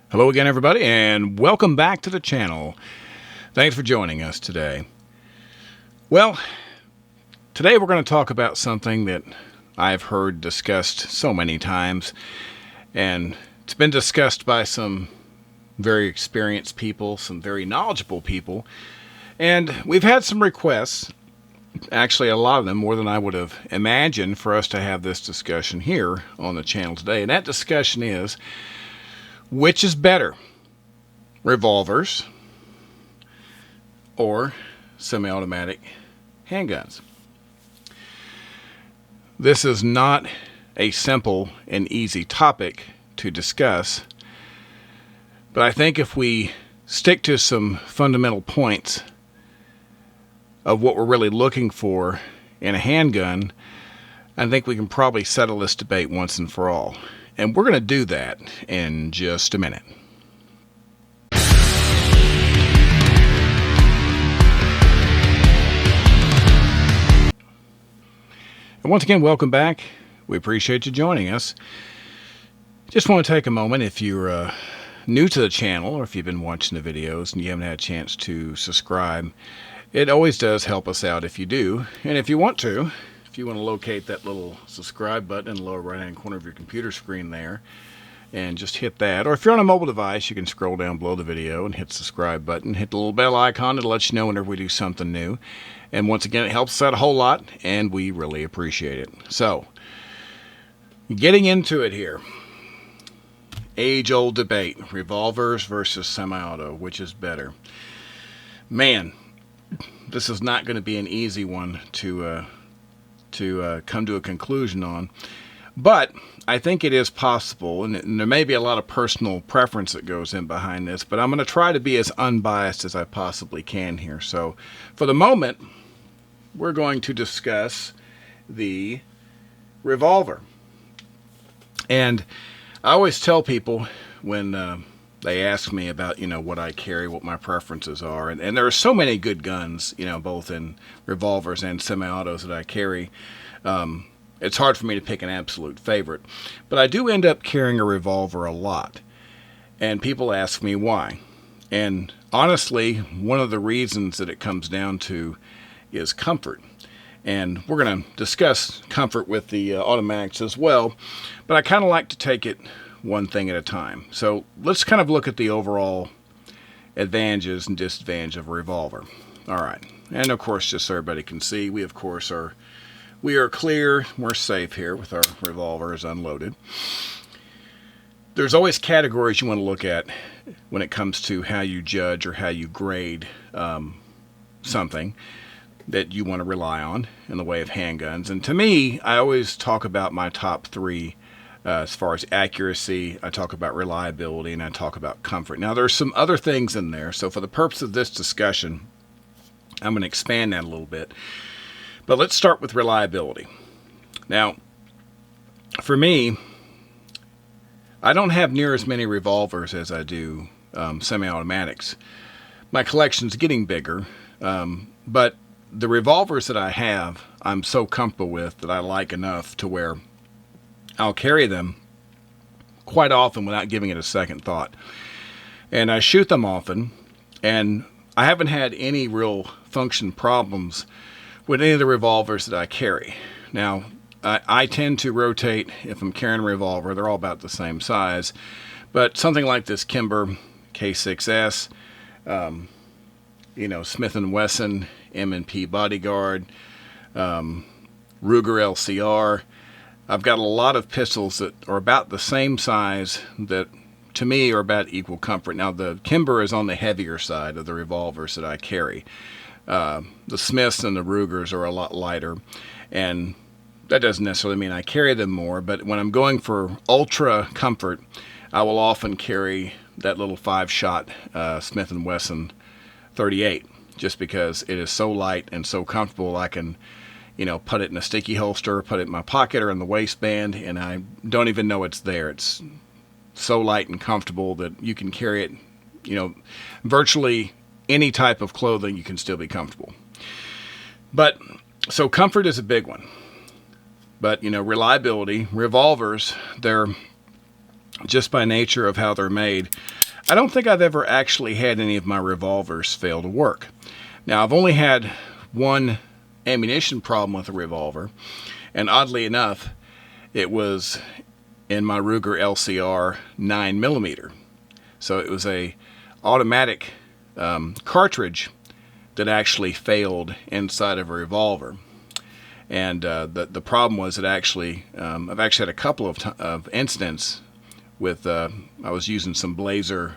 Hello again, everybody, and welcome back to the channel. Thanks for joining us today. Well, today we're going to talk about something that I've heard discussed so many times, and it's been discussed by some very experienced people, some very knowledgeable people, and we've had some requests, actually a lot of them, more than I would have imagined, for us to have this discussion here on the channel today. And that discussion is, which is better, revolvers or semi-automatic handguns? This is not a simple and easy topic to discuss, but I think if we stick to some fundamental points of what we're really looking for in a handgun, I think we can probably settle this debate once and for all. And we're going to do that in just a minute. And once again, welcome back. We appreciate you joining us. Just want to take a moment, if you're new to the channel or if you've been watching the videos and you haven't had a chance to subscribe, it always does help us out if you do. And if you want to locate that little subscribe button in the lower right hand corner of your computer screen there and just hit that, or if you're on a mobile device, you can scroll down below the video and hit the subscribe button, hit the little bell icon. It'll let you know whenever we do something new, and once again, it helps us out a whole lot and we really appreciate it. So getting into it here, age-old debate, revolvers versus semi-auto, which is better? Man, this is not going to be an easy one to come to a conclusion on, but I think it is possible, and there may be a lot of personal preference that goes in behind this, but I'm going to try to be as unbiased as I possibly can here. So for the moment, we're going to discuss the revolver. And I always tell people when they ask me about, what I carry, what my preferences are. And there are so many good guns, both in revolvers and semi-autos that I carry. It's hard for me to pick an absolute favorite. But I do end up carrying a revolver a lot. And people ask me why. And honestly, one of the reasons that it comes down to is comfort. And we're going to discuss comfort with the automatics as well. But I kind of like to take it one thing at a time. So let's kind of look at the overall advantages and disadvantages of a revolver. All right. And of course, just so everybody can see, we are clear, we're safe here with our revolvers unloaded. There's always categories you want to look at when it comes to how you judge or how you grade something that you want to rely on in the way of handguns. And to me, I always talk about my top three. As far as accuracy, I talk about reliability, and I talk about comfort. Now, there's some other things in there, so for the purpose of this discussion, I'm going to expand that a little bit. But let's start with reliability. Now, for me, I don't have near as many revolvers as I do semi-automatics. My collection's getting bigger, but the revolvers that I have, I'm so comfortable with that I like enough to where I'll carry them quite often without giving it a second thought. And I shoot them often, and I haven't had any real function problems with any of the revolvers that I carry. Now, I tend to rotate if I'm carrying a revolver. They're all about the same size. But something like this Kimber K6S, Smith & Wesson M&P Bodyguard, Ruger LCR, I've got a lot of pistols that are about the same size that, to me, are about equal comfort. Now, the Kimber is on the heavier side of the revolvers that I carry. The Smiths and the Rugers are a lot lighter, and that doesn't necessarily mean I carry them more, but when I'm going for ultra comfort, I will often carry that little 5-shot Smith & Wesson 38, just because it is so light and so comfortable. I can put it in a sticky holster, put it in my pocket or in the waistband, and I don't even know it's there. It's so light and comfortable that you can carry it, virtually any type of clothing, you can still be comfortable. But, so comfort is a big one. But, reliability, revolvers, they're just by nature of how they're made. I don't think I've ever actually had any of my revolvers fail to work. Now, I've only had one ammunition problem with a revolver, and oddly enough, it was in my Ruger LCR 9mm. So it was a automatic cartridge that actually failed inside of a revolver. And the problem was that I've actually had a couple of incidents with, I was using some Blazer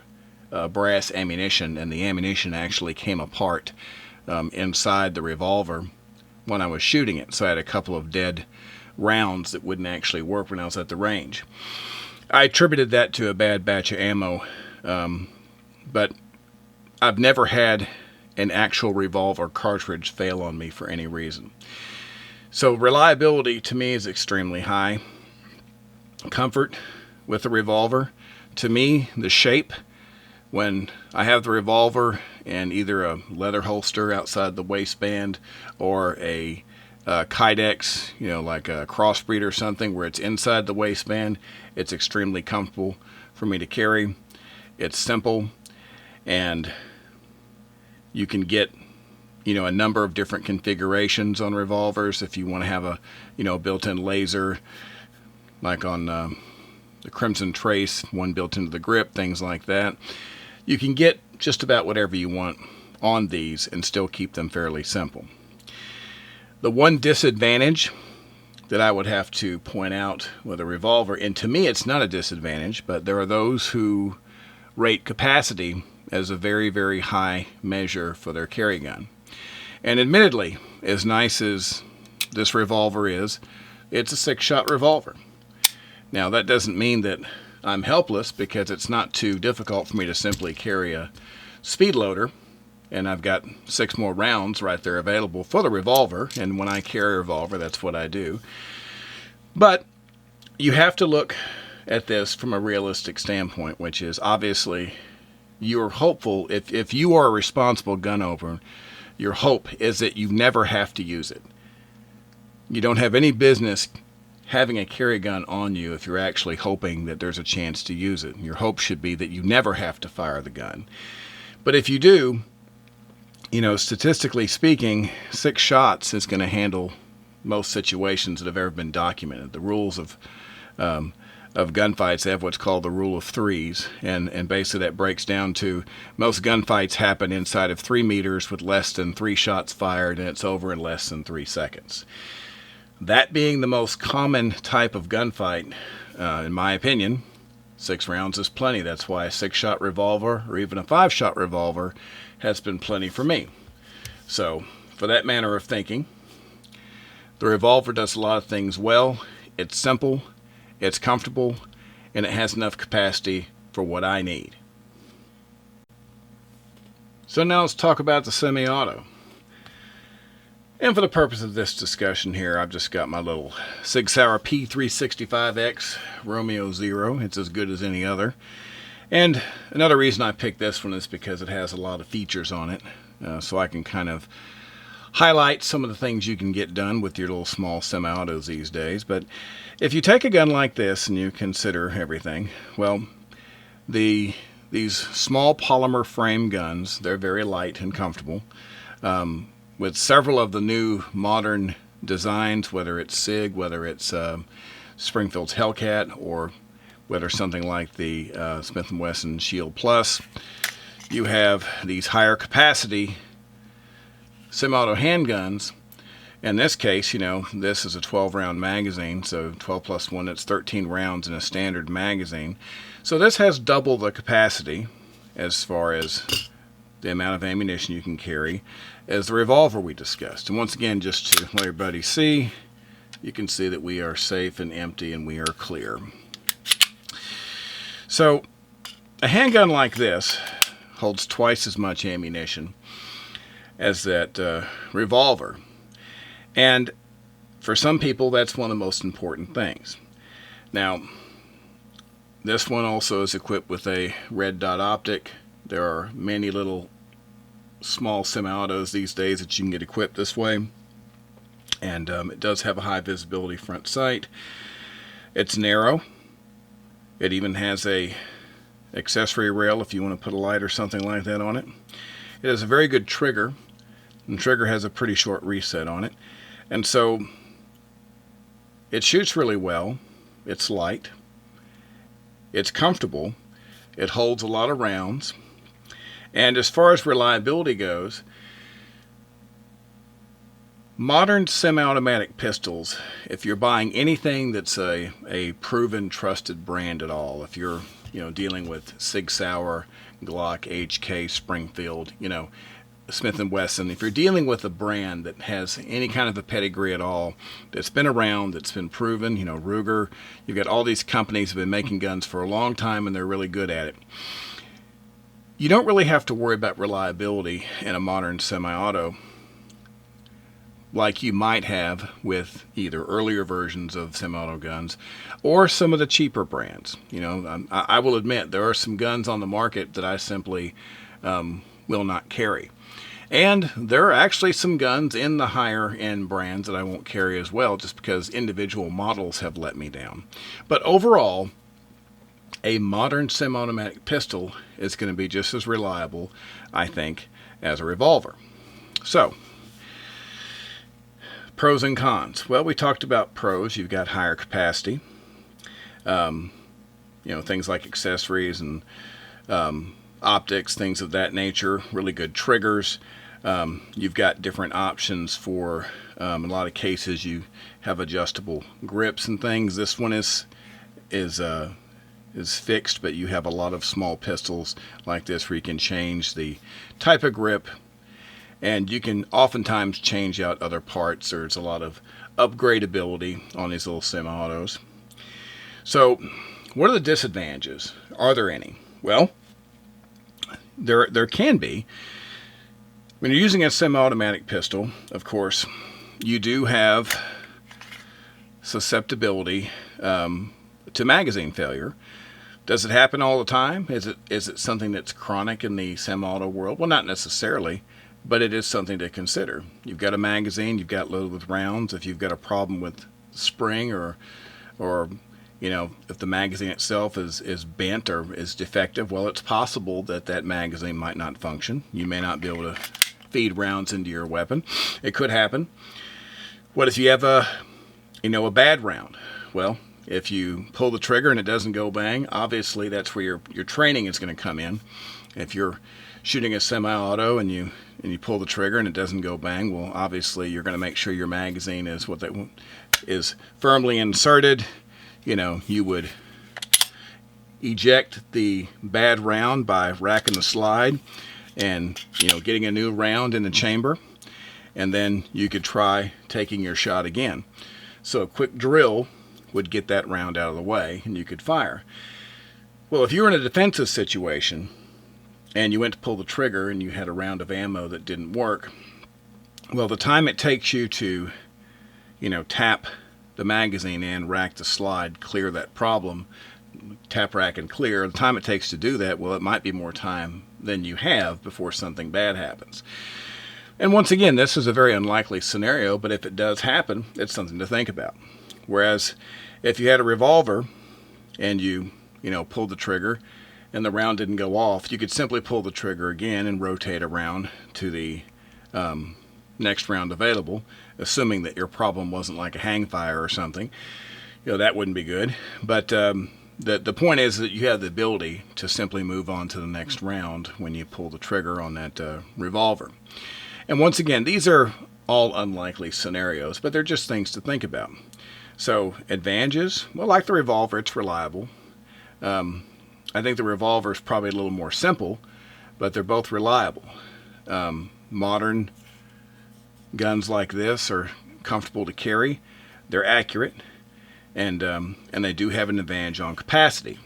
brass ammunition, and the ammunition actually came apart inside the revolver when I was shooting it. So I had a couple of dead rounds that wouldn't actually work when I was at the range. I attributed that to a bad batch of ammo, but I've never had an actual revolver cartridge fail on me for any reason. So reliability to me is extremely high. Comfort with the revolver, to me, the shape, when I have the revolver in either a leather holster outside the waistband or a Kydex, like a crossbreed or something where it's inside the waistband, it's extremely comfortable for me to carry. It's simple, and you can get a number of different configurations on revolvers. If you want to have a built-in laser, like on the Crimson Trace, one built into the grip, things like that. You can get just about whatever you want on these and still keep them fairly simple. The one disadvantage that I would have to point out with a revolver, and to me it's not a disadvantage, but there are those who rate capacity as a very, very high measure for their carry gun. And admittedly, as nice as this revolver is, it's a 6-shot revolver. Now, that doesn't mean that I'm helpless, because it's not too difficult for me to simply carry a speed loader, and I've got 6 more rounds right there available for the revolver, and when I carry a revolver, that's what I do. But you have to look at this from a realistic standpoint, which is obviously you're hopeful, if you are a responsible gun owner, your hope is that you never have to use it. You don't have any business having a carry gun on you if you're actually hoping that there's a chance to use it. Your hope should be that you never have to fire the gun. But if you do, statistically speaking, 6 shots is going to handle most situations that have ever been documented. The rules of gunfights have what's called the rule of threes, and basically that breaks down to most gunfights happen inside of 3 meters with less than 3 shots fired, and it's over in less than 3 seconds. That being the most common type of gunfight, in my opinion, 6 rounds is plenty. That's why a 6-shot revolver or even a 5-shot revolver has been plenty for me. So, for that manner of thinking, the revolver does a lot of things well. It's simple, it's comfortable, and it has enough capacity for what I need. So now let's talk about the SemiAuto. And for the purpose of this discussion here, I've just got my little Sig Sauer P365X Romeo Zero. It's as good as any other. And another reason I picked this one is because it has a lot of features on it. So I can kind of highlight some of the things you can get done with your little small semi-autos these days. But if you take a gun like this and you consider everything, well, these small polymer frame guns, they're very light and comfortable. With several of the new modern designs, whether it's SIG, whether it's Springfield's Hellcat, or whether something like the Smith & Wesson Shield Plus, you have these higher capacity semi-auto handguns. In this case, this is a 12-round magazine, so 12 plus 1, that's 13 rounds in a standard magazine. So this has double the capacity as far as the amount of ammunition you can carry as the revolver we discussed. And once again, just to let everybody see, you can see that we are safe and empty and we are clear. So a handgun like this holds twice as much ammunition as that revolver. And for some people, that's one of the most important things. Now, this one also is equipped with a red dot optic. There are many little small semi-autos these days that you can get equipped this way. And it does have a high visibility front sight. It's narrow. It even has a accessory rail if you want to put a light or something like that on it. It has a very good trigger, and the trigger has a pretty short reset on it. And so it shoots really well. It's light. It's comfortable. It holds a lot of rounds. And as far as reliability goes, modern semi-automatic pistols, if you're buying anything that's a proven, trusted brand at all, if you're dealing with Sig Sauer, Glock, HK, Springfield, Smith & Wesson, if you're dealing with a brand that has any kind of a pedigree at all, that's been around, that's been proven, Ruger, you've got all these companies that have been making guns for a long time and they're really good at it. You don't really have to worry about reliability in a modern semi-auto like you might have with either earlier versions of semi-auto guns or some of the cheaper brands. I will admit there are some guns on the market that I simply will not carry. And there are actually some guns in the higher end brands that I won't carry as well, just because individual models have let me down. But overall, a modern semi-automatic pistol is going to be just as reliable, I think, as a revolver. So, pros and cons. Well, we talked about pros. You've got higher capacity. Things like accessories and optics, things of that nature, really good triggers. You've got different options for, in a lot of cases, you have adjustable grips and things. This one is fixed, but you have a lot of small pistols like this where you can change the type of grip, and you can oftentimes change out other parts. There's a lot of upgradability on these little semi-autos. So, what are the disadvantages? Are there any? Well, there can be. When you're using a semi-automatic pistol, of course, you do have susceptibility to magazine failure. Does it happen all the time? Is it something that's chronic in the semi-auto world? Well, not necessarily, but it is something to consider. You've got a magazine, you've got loaded with rounds. If you've got a problem with spring or if the magazine itself is bent or is defective, well, it's possible that magazine might not function. You may not be able to feed rounds into your weapon. It could happen. What if you have a bad round? Well, if you pull the trigger and it doesn't go bang, obviously that's where your training is going to come in. If you're shooting a semi-auto and you pull the trigger and it doesn't go bang, well, obviously you're going to make sure your magazine is firmly inserted. You would eject the bad round by racking the slide and getting a new round in the chamber, and then you could try taking your shot again. So a quick drill would get that round out of the way and you could fire. Well, if you were in a defensive situation and you went to pull the trigger and you had a round of ammo that didn't work, well, the time it takes you to tap the magazine in, rack the slide, clear that problem, tap, rack, and clear, the time it takes to do that, well, it might be more time than you have before something bad happens. And once again, this is a very unlikely scenario, but if it does happen, it's something to think about. Whereas if you had a revolver and you pulled the trigger and the round didn't go off, you could simply pull the trigger again and rotate around to the next round available, assuming that your problem wasn't like a hang fire or something. That wouldn't be good. But the point is that you have the ability to simply move on to the next round when you pull the trigger on that revolver. And once again, these are all unlikely scenarios, but they're just things to think about. So, advantages, well, like the revolver, it's reliable. I think the revolver is probably a little more simple, but they're both reliable. Modern guns like this are comfortable to carry. They're accurate, and they do have an advantage on capacity.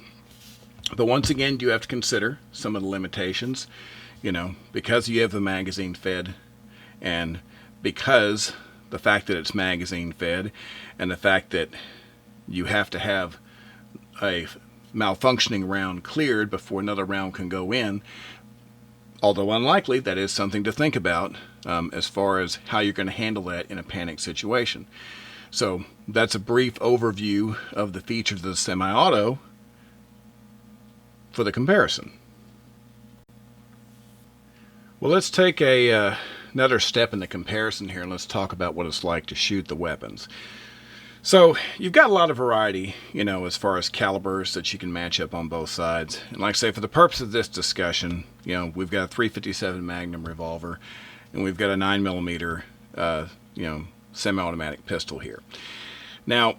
But once again, you have to consider some of the limitations. Because you have the magazine fed, and because the fact that it's magazine fed, and the fact that you have to have a malfunctioning round cleared before another round can go in, although unlikely, that is something to think about as far as how you're going to handle that in a panic situation. So that's a brief overview of the features of the semi-auto. for the comparison. Well, let's take another step in the comparison here, and let's talk about what it's like to shoot the weapons. So you've got a lot of variety, as far as calibers that you can match up on both sides. And like I say, for the purpose of this discussion, we've got a 357 Magnum revolver, and we've got a 9mm, semi-automatic pistol here. Now,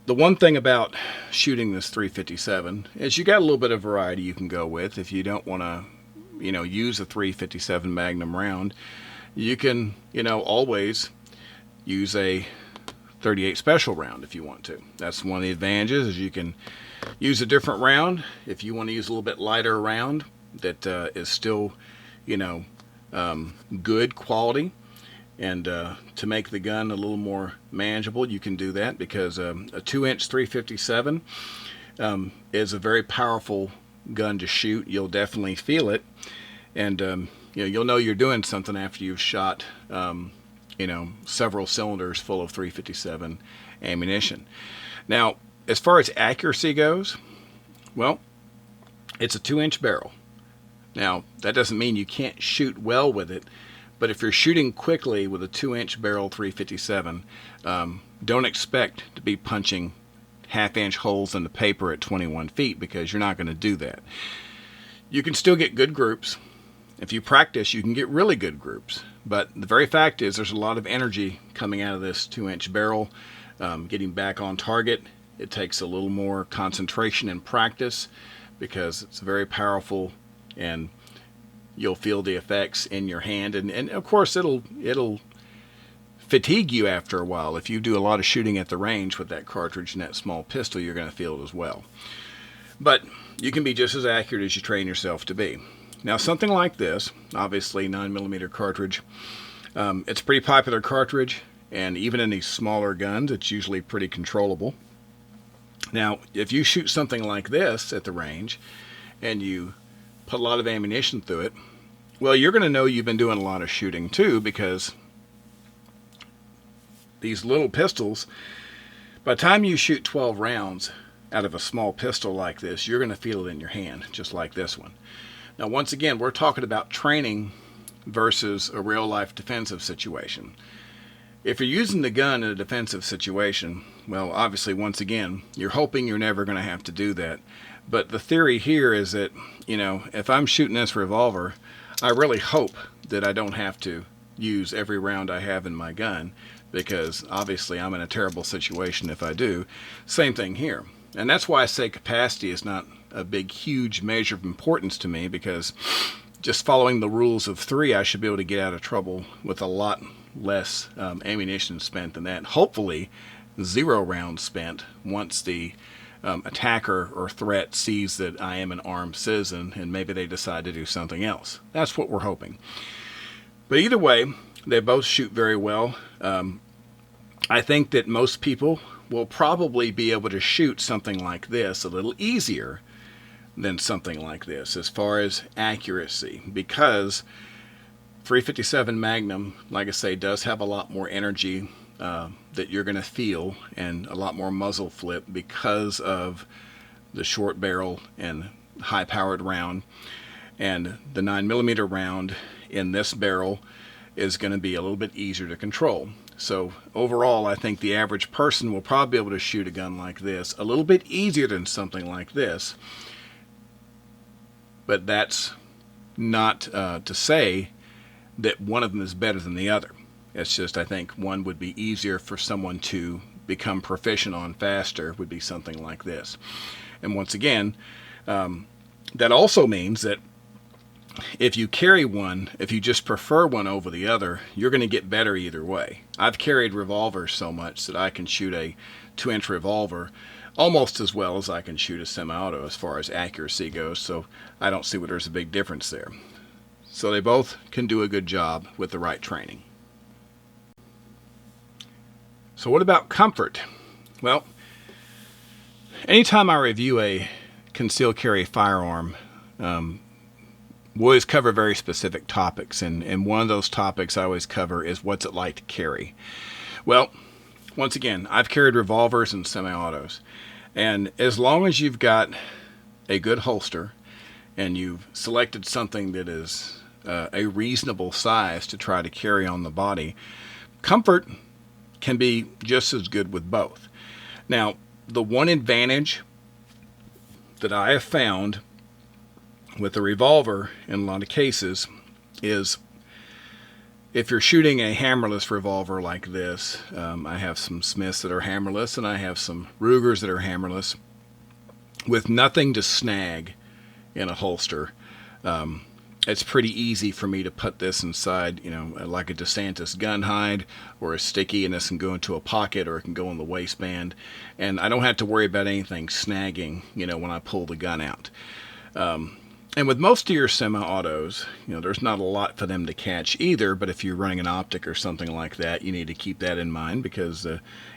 the one thing about shooting this 357 is you got a little bit of variety you can go with. If you don't want to, use a 357 Magnum round, you can, always use a 38 special round if you want to. That's one of the advantages, is you can use a different round. If you want to use a little bit lighter round that is still, good quality, and to make the gun a little more manageable, you can do that, because a 2-inch 357 is a very powerful gun to shoot. You'll definitely feel it, and you'll know you're doing something after you've shot several cylinders full of 357 ammunition. Now, as far as accuracy goes, well, it's a 2-inch barrel. Now, that doesn't mean you can't shoot well with it, but if you're shooting quickly with a 2-inch barrel 357, don't expect to be punching half-inch holes in the paper at 21 feet, because you're not going to do that. You can still get good groups. If you practice, you can get really good groups. But the very fact is, there's a lot of energy coming out of this 2-inch barrel. Getting back on target, it takes a little more concentration and practice, because it's very powerful, and you'll feel the effects in your hand. And of course, it'll fatigue you after a while. If you do a lot of shooting at the range with that cartridge and that small pistol, you're going to feel it as well. But you can be just as accurate as you train yourself to be. Now, something like this, obviously 9mm cartridge, it's a pretty popular cartridge, and even in these smaller guns, it's usually pretty controllable. Now, if you shoot something like this at the range, and you put a lot of ammunition through it, well, you're going to know you've been doing a lot of shooting too, because these little pistols, by the time you shoot 12 rounds out of a small pistol like this, you're going to feel it in your hand, just like this one. Now, once again, we're talking about training versus a real-life defensive situation. If you're using the gun in a defensive situation, well, obviously, once again, you're hoping you're never going to have to do that. But the theory here is that, if I'm shooting this revolver, I really hope that I don't have to use every round I have in my gun, because obviously I'm in a terrible situation if I do. Same thing here. And that's why I say capacity is not a big, huge measure of importance to me, because just following the rules of 3, I should be able to get out of trouble with a lot less ammunition spent than that. Hopefully 0 rounds spent once the attacker or threat sees that I am an armed citizen, and maybe they decide to do something else. That's what we're hoping. But either way, they both shoot very well. I think that most people will probably be able to shoot something like this a little easier than something like this as far as accuracy, because 357 Magnum, like I say, does have a lot more energy that you're going to feel, and a lot more muzzle flip because of the short barrel and high-powered round. And the 9mm round in this barrel is going to be a little bit easier to control. So overall, I think the average person will probably be able to shoot a gun like this a little bit easier than something like this. But that's not to say that one of them is better than the other. It's just, I think one would be easier for someone to become proficient on faster, would be something like this. And once again, that also means that if you carry one, if you just prefer one over the other, you're going to get better either way. I've carried revolvers so much that I can shoot a 2-inch revolver almost as well as I can shoot a semi-auto as far as accuracy goes, so I don't see where there's a big difference there. So they both can do a good job with the right training. So what about comfort? Well, anytime I review a concealed carry firearm, we always cover very specific topics, and one of those topics I always cover is what's it like to carry. Well, once again, I've carried revolvers and semi-autos, and as long as you've got a good holster and you've selected something that is a reasonable size to try to carry on the body, comfort can be just as good with both. Now, the one advantage that I have found with the Revolver in a lot of cases is if you're shooting a hammerless revolver like this, I have some Smiths that are hammerless and I have some Rugers that are hammerless, with nothing to snag in a holster, it's pretty easy for me to put this inside, like a DeSantis gun hide or a sticky, and this can go into a pocket or it can go in the waistband, and I don't have to worry about anything snagging, when I pull the gun out. And with most of your semi-autos, there's not a lot for them to catch either, but if you're running an optic or something like that, you need to keep that in mind, because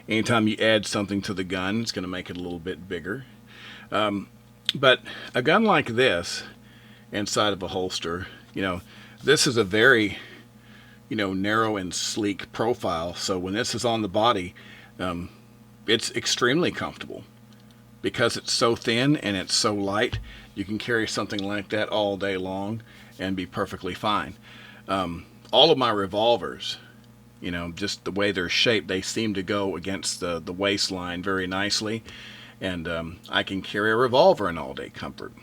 anytime you add something to the gun, it's going to make it a little bit bigger. But a gun like this inside of a holster, this is a very, narrow and sleek profile. So when this is on the body, it's extremely comfortable because it's so thin and it's so light. You can carry something like that all day long and be perfectly fine. All of my revolvers, just the way they're shaped, they seem to go against the waistline very nicely. And I can carry a revolver in all-day comfort.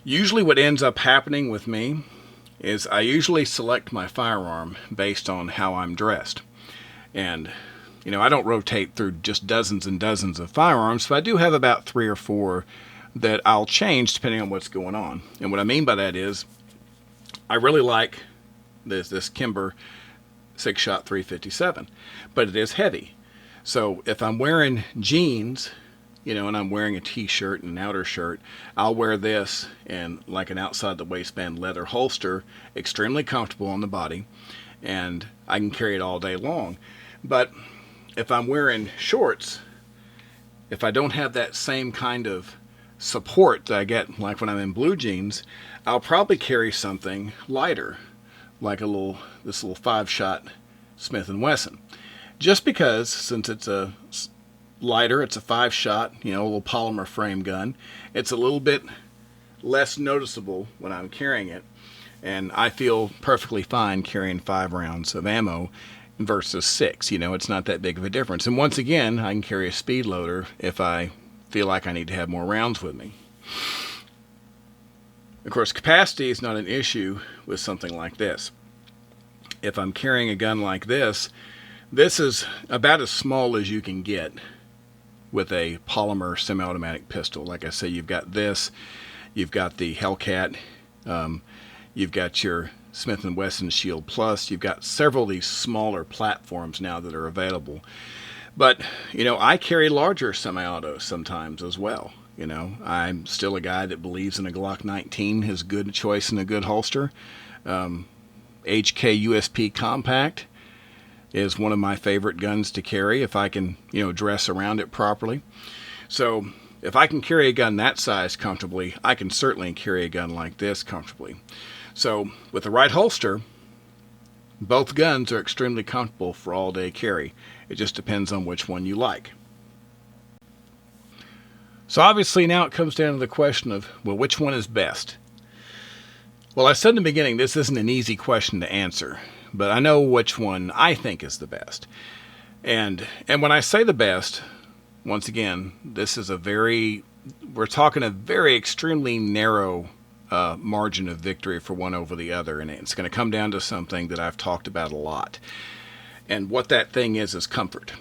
Usually what ends up happening with me is I usually select my firearm based on how I'm dressed. And, I don't rotate through just dozens and dozens of firearms, but I do have about 3 or 4 that I'll change depending on what's going on. And what I mean by that is I really like this Kimber 6-shot 357, but it is heavy. So if I'm wearing jeans, and I'm wearing a t-shirt and an outer shirt, I'll wear this in like an outside the waistband leather holster, extremely comfortable on the body, and I can carry it all day long. But if I'm wearing shorts, if I don't have that same kind of support that I get like when I'm in blue jeans, I'll probably carry something lighter, like this little 5-shot Smith & Wesson. Just because, since it's a lighter, it's a 5-shot, a little polymer frame gun, it's a little bit less noticeable when I'm carrying it, and I feel perfectly fine carrying 5 rounds of ammo versus 6. It's not that big of a difference. And once again, I can carry a speed loader if I feel like I need to have more rounds with me. Of course, capacity is not an issue with something like this. If I'm carrying a gun like this is about as small as you can get with a polymer semi-automatic pistol. Like I say, you've got this, you've got the Hellcat, you've got your Smith & Wesson Shield Plus, you've got several of these smaller platforms now that are available. But, I carry larger semi-autos sometimes as well. I'm still a guy that believes in a Glock 19 is a good choice and a good holster. HK USP Compact is one of my favorite guns to carry if I can, dress around it properly. So if I can carry a gun that size comfortably, I can certainly carry a gun like this comfortably. So with the right holster, both guns are extremely comfortable for all-day carry. It just depends on which one you like. So obviously now it comes down to the question of, well, which one is best? Well, I said in the beginning, this isn't an easy question to answer, but I know which one I think is the best. And when I say the best, once again, we're talking a very extremely narrow margin of victory for one over the other, and it's going to come down to something that I've talked about a lot. And what that thing is comfort.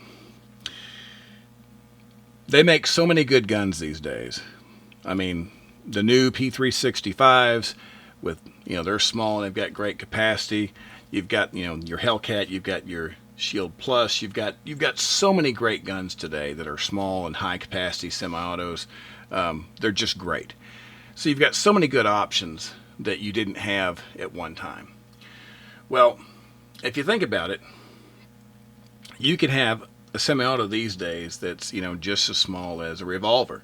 They make so many good guns these days. I mean, the new P365s with, they're small and they've got great capacity. You've got, your Hellcat, you've got your Shield Plus, you've got so many great guns today that are small and high capacity semi-autos. They're just great. So you've got so many good options that you didn't have at one time. Well, if you think about it, you could have a semi-auto these days that's, just as small as a revolver.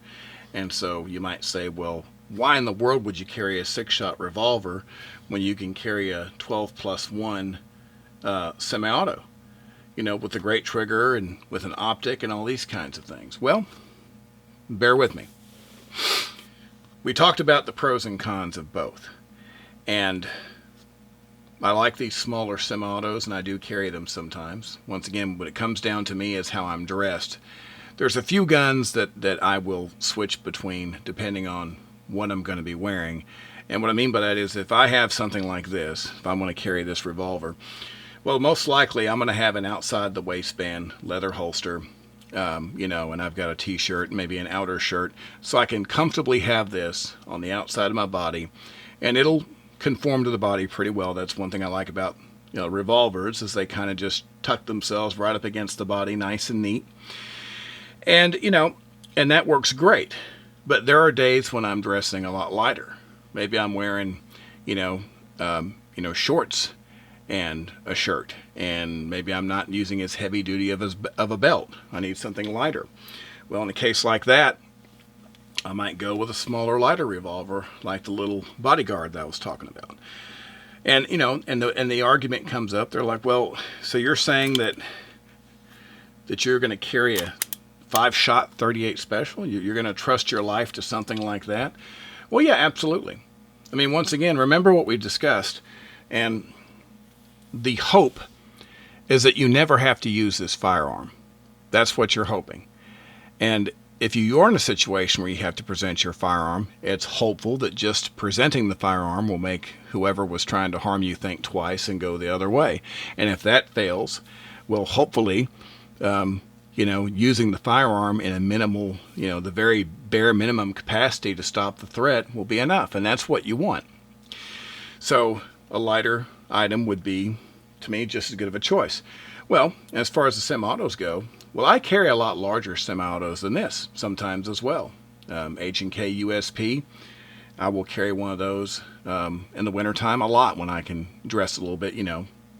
And so you might say, well, why in the world would you carry a 6-shot revolver when you can carry a 12+1 semi-auto? With a great trigger and with an optic and all these kinds of things. Well, bear with me. we talked about the pros and cons of both. And I like these smaller semi-autos, and I do carry them sometimes. Once again, what it comes down to me is how I'm dressed. There's a few guns that I will switch between depending on what I'm going to be wearing. And what I mean by that is if I have something like this, if I want to carry this revolver, well, most likely I'm going to have an outside the waistband leather holster, and I've got a t-shirt, maybe an outer shirt, so I can comfortably have this on the outside of my body, and it'll conform to the body pretty well. That's one thing I like about revolvers, is they kind of just tuck themselves right up against the body, nice and neat. And and that works great. But there are days when I'm dressing a lot lighter. Maybe I'm wearing, shorts and a shirt, and maybe I'm not using as heavy duty of a belt. I need something lighter. Well, in a case like that, I might go with a smaller, lighter revolver, like the little bodyguard that I was talking about. And and the argument comes up. They're like, well, so you're saying that you're going to carry a 5-shot 38 special? You're going to trust your life to something like that? Well, yeah, absolutely. I mean, once again, remember what we discussed, and the hope is that you never have to use this firearm. That's what you're hoping. And if you're in a situation where you have to present your firearm, it's hopeful that just presenting the firearm will make whoever was trying to harm you think twice and go the other way. And if that fails, well, hopefully, using the firearm in a minimal, the very bare minimum capacity to stop the threat will be enough. And that's what you want. So a lighter item would be, to me, just as good of a choice. Well, as far as the semi-autos go, well, I carry a lot larger semi-autos than this sometimes as well. H&K USP, I will carry one of those in the wintertime a lot when I can dress a little bit,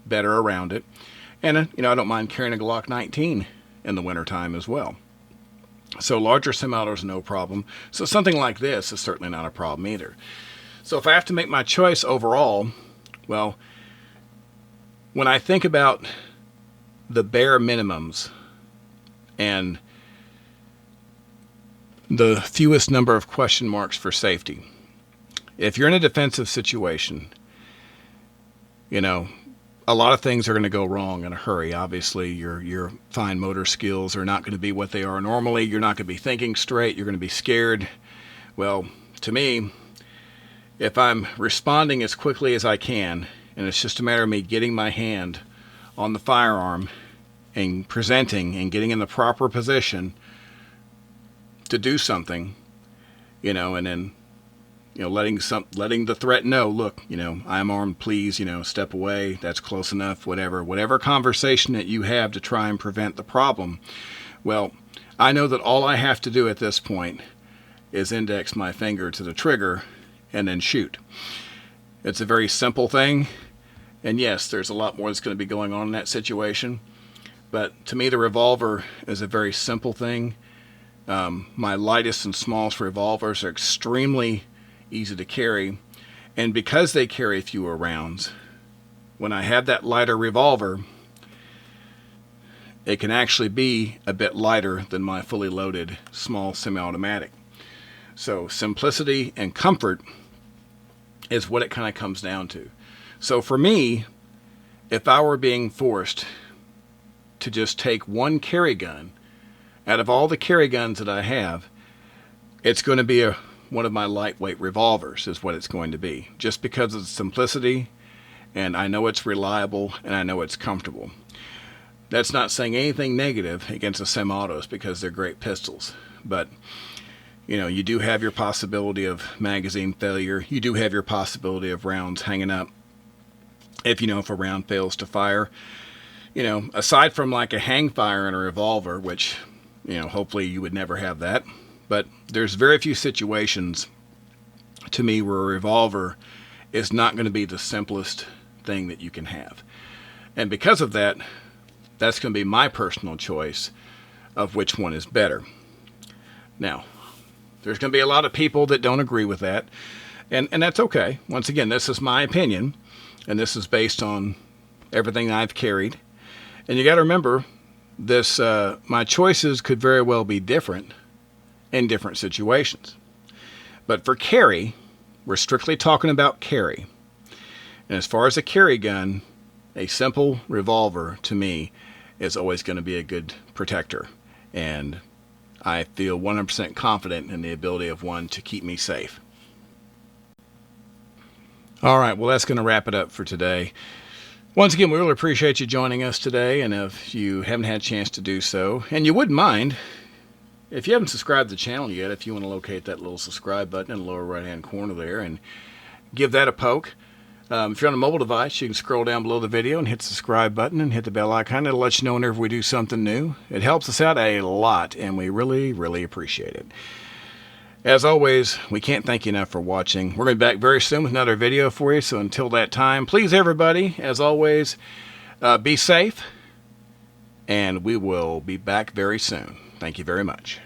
better around it. And, I don't mind carrying a Glock 19 in the wintertime as well. So larger semi-autos, no problem. So something like this is certainly not a problem either. So if I have to make my choice overall, well, when I think about the bare minimums and the fewest number of question marks for safety, if you're in a defensive situation, a lot of things are going to go wrong in a hurry. Obviously, your fine motor skills are not going to be what they are normally. You're not going to be thinking straight. You're going to be scared. Well, to me, if I'm responding as quickly as I can, and it's just a matter of me getting my hand on the firearm and presenting and getting in the proper position to do something, and then letting the threat know, look, I'm armed, please, step away, that's close enough, whatever conversation that you have to try and prevent the problem. Well, I know that all I have to do at this point is index my finger to the trigger and then shoot. It's a very simple thing, and yes, there's a lot more that's going to be going on in that situation, but to me the revolver is a very simple thing. My lightest and smallest revolvers are extremely easy to carry, and because they carry fewer rounds, when I have that lighter revolver, it can actually be a bit lighter than my fully loaded small semi-automatic. So simplicity and comfort is what it kind of comes down to. So for me, if I were being forced to just take one carry gun out of all the carry guns that I have, it's going to be one of my lightweight revolvers is what it's going to be, just because of the simplicity, and I know it's reliable, and I know it's comfortable. That's not saying anything negative against the semi-autos, because they're great pistols, but you do have your possibility of magazine failure. You do have your possibility of rounds hanging up if a round fails to fire. Aside from like a hang fire in a revolver, which hopefully you would never have that. But there's very few situations, to me, where a revolver is not going to be the simplest thing that you can have. And because of that, that's going to be my personal choice of which one is better. Now, there's going to be a lot of people that don't agree with that, and that's okay. Once again, this is my opinion, and this is based on everything I've carried. And you got to remember, my choices could very well be different in different situations. But for carry, we're strictly talking about carry. And as far as a carry gun, a simple revolver to me is always going to be a good protector. And I feel 100% confident in the ability of one to keep me safe. All right, well, that's going to wrap it up for today. Once again, we really appreciate you joining us today. And if you haven't had a chance to do so, and you wouldn't mind, if you haven't subscribed to the channel yet, if you want to locate that little subscribe button in the lower right-hand corner there and give that a poke. If you're on a mobile device, you can scroll down below the video and hit the subscribe button and hit the bell icon. It'll let you know whenever we do something new. It helps us out a lot, and we really, really appreciate it. As always, we can't thank you enough for watching. We're going to be back very soon with another video for you. So until that time, please, everybody, as always, be safe, and we will be back very soon. Thank you very much.